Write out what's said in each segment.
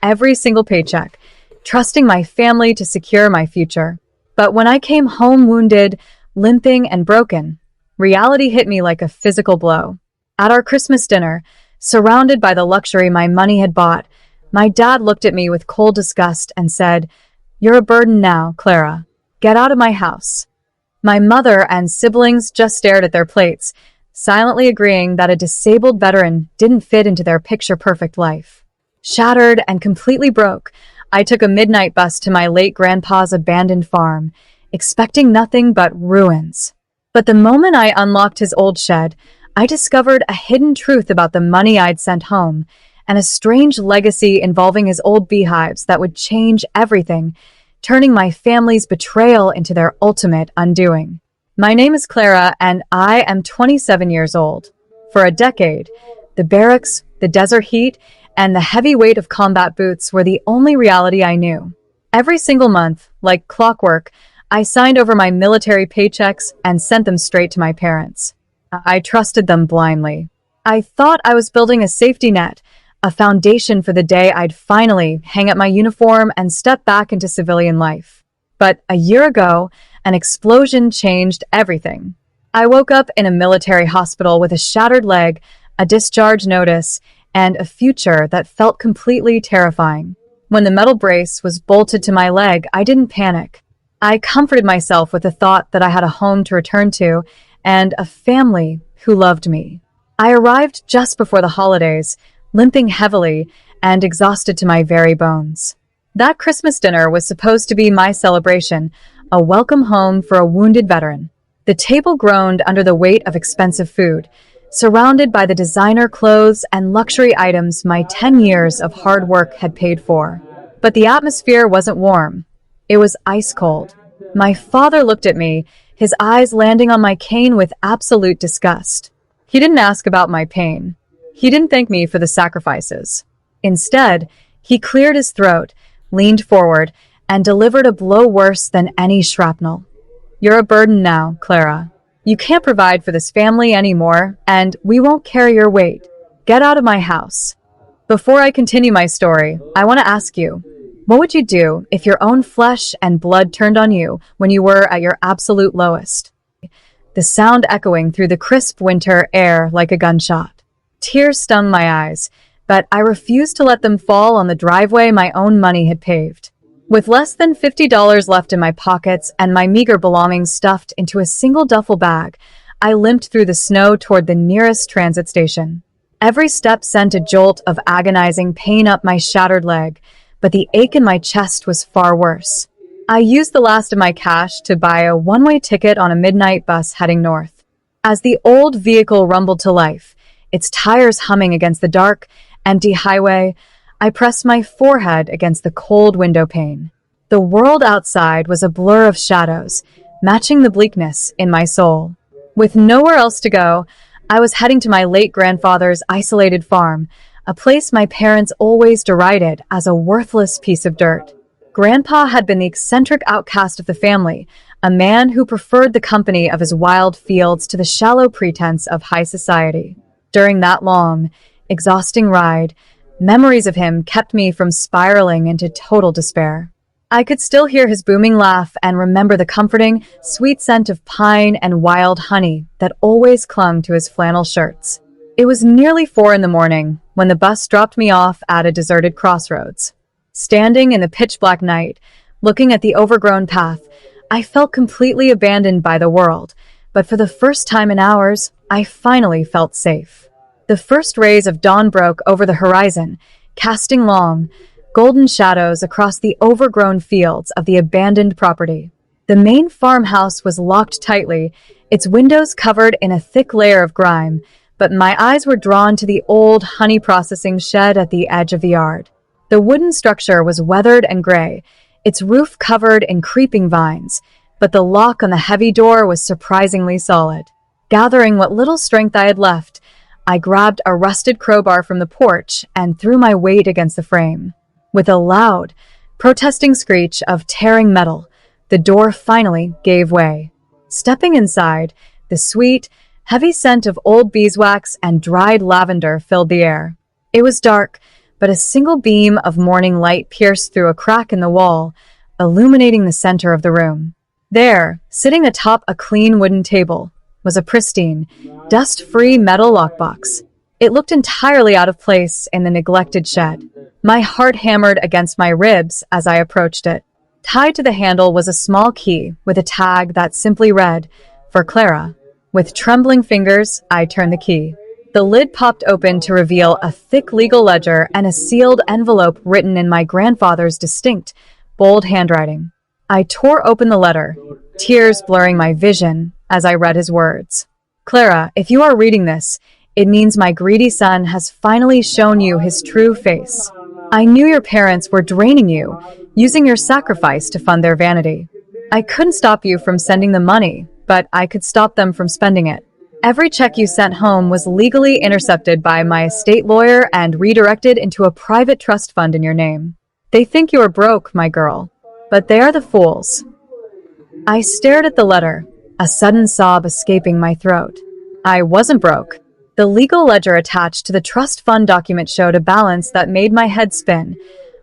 every single paycheck, trusting my family to secure my future. But when I came home wounded, limping, and broken, reality hit me like a physical blow. At our Christmas dinner, surrounded by the luxury my money had bought, my dad looked at me with cold disgust and said, "You're a burden now, Clara. Get out of my house." My mother and siblings just stared at their plates, silently agreeing that a disabled veteran didn't fit into their picture-perfect life. Shattered and completely broke, I took a midnight bus to my late grandpa's abandoned farm, expecting nothing but ruins. But the moment I unlocked his old shed, I discovered a hidden truth about the money I'd sent home, and a strange legacy involving his old beehives that would change everything, turning my family's betrayal into their ultimate undoing. My name is Clara, and I am 27 years old. For a decade, the barracks, the desert heat, and the heavy weight of combat boots were the only reality I knew. Every single month, like clockwork, I signed over my military paychecks and sent them straight to my parents. I trusted them blindly. I thought I was building a safety net, a foundation for the day I'd finally hang up my uniform and step back into civilian life. But a year ago, an explosion changed everything. I woke up in a military hospital with a shattered leg, a discharge notice, and a future that felt completely terrifying. When the metal brace was bolted to my leg, I didn't panic. I comforted myself with the thought that I had a home to return to and a family who loved me. I arrived just before the holidays, limping heavily and exhausted to my very bones. That Christmas dinner was supposed to be my celebration, a welcome home for a wounded veteran. The table groaned under the weight of expensive food, surrounded by the designer clothes and luxury items my 10 years of hard work had paid for. But the atmosphere wasn't warm. It was ice cold. My father looked at me, his eyes landing on my cane with absolute disgust. He didn't ask about my pain. He didn't thank me for the sacrifices. Instead, he cleared his throat, leaned forward, and delivered a blow worse than any shrapnel. "You're a burden now, Clara. You can't provide for this family anymore, and we won't carry your weight. Get out of my house." Before I continue my story, I want to ask you, what would you do if your own flesh and blood turned on you when you were at your absolute lowest? The sound echoing through the crisp winter air like a gunshot. Tears stung my eyes, but I refused to let them fall on the driveway my own money had paved. With less than $50 left in my pockets and my meager belongings stuffed into a single duffel bag, I limped through the snow toward the nearest transit station. Every step sent a jolt of agonizing pain up my shattered leg, but the ache in my chest was far worse. I used the last of my cash to buy a one-way ticket on a midnight bus heading north. As the old vehicle rumbled to life, its tires humming against the dark, empty highway, I pressed my forehead against the cold window pane. The world outside was a blur of shadows, matching the bleakness in my soul. With nowhere else to go, I was heading to my late grandfather's isolated farm, a place my parents always derided as a worthless piece of dirt. Grandpa had been the eccentric outcast of the family, a man who preferred the company of his wild fields to the shallow pretense of high society. During that long, exhausting ride, memories of him kept me from spiraling into total despair. I could still hear his booming laugh and remember the comforting, sweet scent of pine and wild honey that always clung to his flannel shirts. It was nearly 4 a.m. when the bus dropped me off at a deserted crossroads. Standing in the pitch-black night, looking at the overgrown path, I felt completely abandoned by the world, but for the first time in hours, I finally felt safe. The first rays of dawn broke over the horizon, casting long, golden shadows across the overgrown fields of the abandoned property. The main farmhouse was locked tightly, its windows covered in a thick layer of grime, but my eyes were drawn to the old honey processing shed at the edge of the yard. The wooden structure was weathered and gray, its roof covered in creeping vines, but the lock on the heavy door was surprisingly solid. Gathering what little strength I had left, I grabbed a rusted crowbar from the porch and threw my weight against the frame. With a loud, protesting screech of tearing metal, the door finally gave way. Stepping inside, the sweet, heavy scent of old beeswax and dried lavender filled the air. It was dark, but a single beam of morning light pierced through a crack in the wall, illuminating the center of the room. There, sitting atop a clean wooden table, was a pristine, dust-free metal lockbox. It looked entirely out of place in the neglected shed. My heart hammered against my ribs as I approached it. Tied to the handle was a small key with a tag that simply read, "For Clara." With trembling fingers, I turned the key. The lid popped open to reveal a thick legal ledger and a sealed envelope written in my grandfather's distinct, bold handwriting. I tore open the letter, tears blurring my vision as I read his words. "Clara, if you are reading this, it means my greedy son has finally shown you his true face. I knew your parents were draining you, using your sacrifice to fund their vanity. I couldn't stop you from sending the money, but I could stop them from spending it. Every check you sent home was legally intercepted by my estate lawyer and redirected into a private trust fund in your name. They think you are broke, my girl, but they are the fools." I stared at the letter, a sudden sob escaping my throat. I wasn't broke. The legal ledger attached to the trust fund document showed a balance that made my head spin.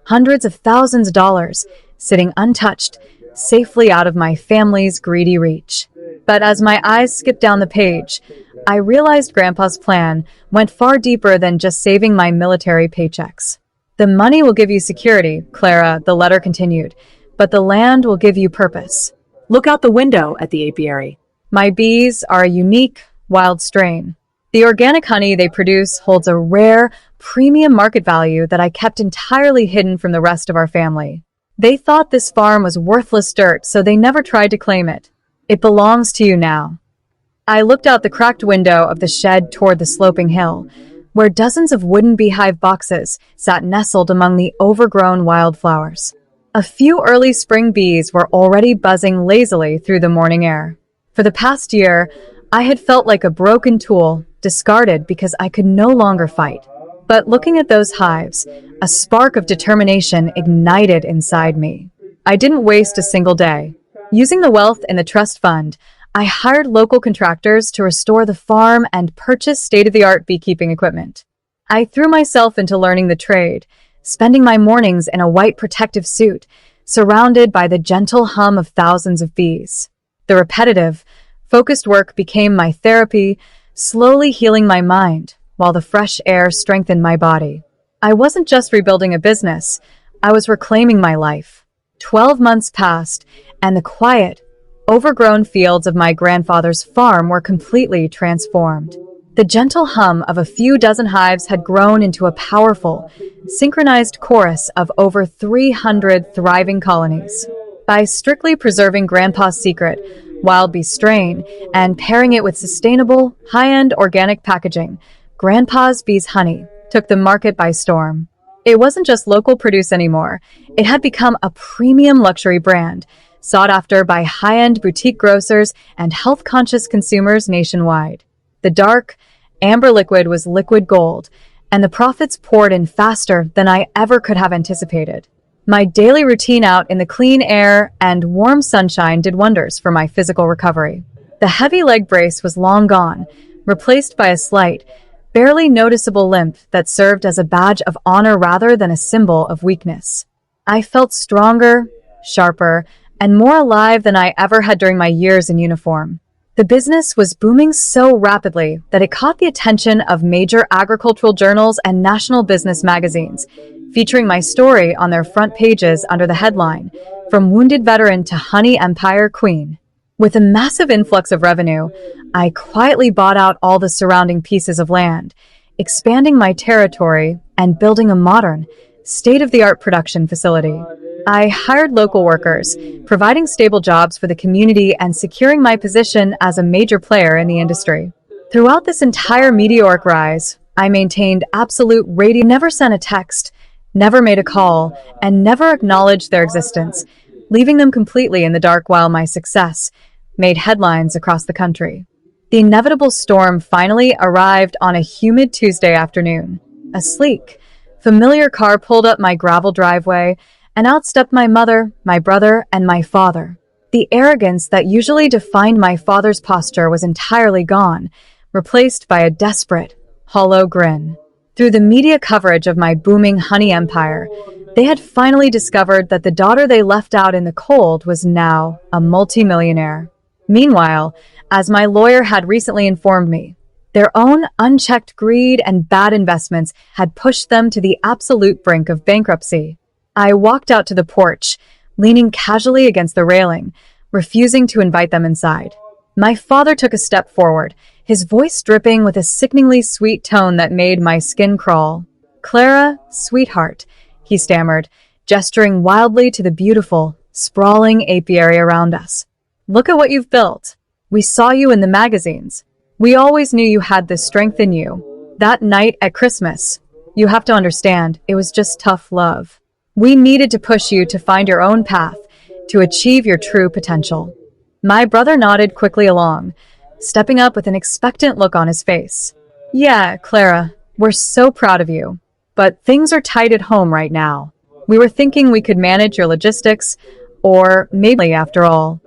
Hundreds of thousands of dollars, sitting untouched, safely out of my family's greedy reach. But as my eyes skipped down the page, I realized Grandpa's plan went far deeper than just saving my military paychecks. "The money will give you security, Clara," the letter continued, "but the land will give you purpose. Look out the window at the apiary. My bees are a unique, wild strain. The organic honey they produce holds a rare, premium market value that I kept entirely hidden from the rest of our family. They thought this farm was worthless dirt, so they never tried to claim it. It belongs to you now." I looked out the cracked window of the shed toward the sloping hill, where dozens of wooden beehive boxes sat nestled among the overgrown wildflowers. A few early spring bees were already buzzing lazily through the morning air. For the past year, I had felt like a broken tool, discarded because I could no longer fight. But looking at those hives, a spark of determination ignited inside me. I didn't waste a single day. Using the wealth in the trust fund, I hired local contractors to restore the farm and purchase state-of-the-art beekeeping equipment. I threw myself into learning the trade, spending my mornings in a white protective suit, surrounded by the gentle hum of thousands of bees. The repetitive, focused work became my therapy, slowly healing my mind, while the fresh air strengthened my body. I wasn't just rebuilding a business, I was reclaiming my life. 12 months passed, and the quiet, overgrown fields of my grandfather's farm were completely transformed. The gentle hum of a few dozen hives had grown into a powerful, synchronized chorus of over 300 thriving colonies. By strictly preserving Grandpa's secret, wild bee strain, and pairing it with sustainable, high-end organic packaging, Grandpa's Bees Honey took the market by storm. It wasn't just local produce anymore. It had become a premium luxury brand, sought after by high-end boutique grocers and health-conscious consumers nationwide. The dark, amber liquid was liquid gold, and the profits poured in faster than I ever could have anticipated. My daily routine out in the clean air and warm sunshine did wonders for my physical recovery. The heavy leg brace was long gone, replaced by a slight, barely noticeable limp that served as a badge of honor rather than a symbol of weakness. I felt stronger, sharper, and more alive than I ever had during my years in uniform. The business was booming so rapidly that it caught the attention of major agricultural journals and national business magazines, featuring my story on their front pages under the headline, "From Wounded Veteran to Honey Empire Queen." With a massive influx of revenue, I quietly bought out all the surrounding pieces of land, expanding my territory and building a modern, state-of-the-art production facility. I hired local workers, providing stable jobs for the community and securing my position as a major player in the industry. Throughout this entire meteoric rise, I maintained absolute radio, never sent a text, never made a call, and never acknowledged their existence, leaving them completely in the dark while my success made headlines across the country. The inevitable storm finally arrived on a humid Tuesday afternoon. A sleek, familiar car pulled up my gravel driveway, and out stepped my mother, my brother, and my father. The arrogance that usually defined my father's posture was entirely gone, replaced by a desperate, hollow grin. Through the media coverage of my booming honey empire, they had finally discovered that the daughter they left out in the cold was now a multimillionaire. Meanwhile, as my lawyer had recently informed me, their own unchecked greed and bad investments had pushed them to the absolute brink of bankruptcy. I walked out to the porch, leaning casually against the railing, refusing to invite them inside. My father took a step forward, his voice dripping with a sickeningly sweet tone that made my skin crawl. "Clara, sweetheart," he stammered, gesturing wildly to the beautiful, sprawling apiary around us. "Look at what you've built. We saw you in the magazines. We always knew you had this strength in you. That night at Christmas, you have to understand, it was just tough love. We needed to push you to find your own path, to achieve your true potential." My brother nodded quickly along, stepping up with an expectant look on his face. "Yeah, Clara, we're so proud of you. But things are tight at home right now. We were thinking we could manage your logistics, or maybe after all."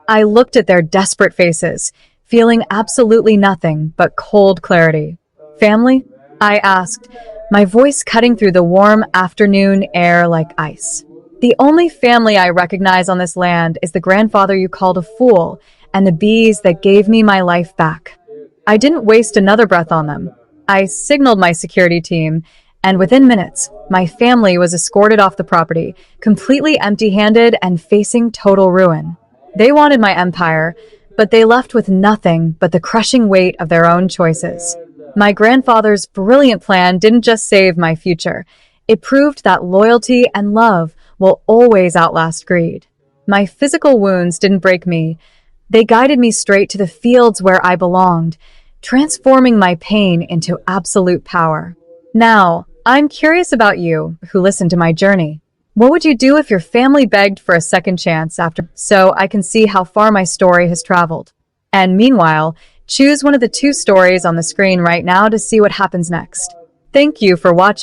I looked at their desperate faces, feeling absolutely nothing but cold clarity. "Family?" I asked, my voice cutting through the warm afternoon air like ice. "The only family I recognize on this land is the grandfather you called a fool and the bees that gave me my life back." I didn't waste another breath on them. I signaled my security team, and within minutes, my family was escorted off the property, completely empty-handed and facing total ruin. They wanted my empire, but they left with nothing but the crushing weight of their own choices. My grandfather's brilliant plan didn't just save my future. It proved that loyalty and love will always outlast greed. My physical wounds didn't break me. They guided me straight to the fields where I belonged, transforming my pain into absolute power. Now, I'm curious about you, who listened to my journey. What would you do if your family begged for a second chance after, so I can see how far my story has traveled? And meanwhile, choose one of the two stories on the screen right now to see what happens next. Thank you for watching.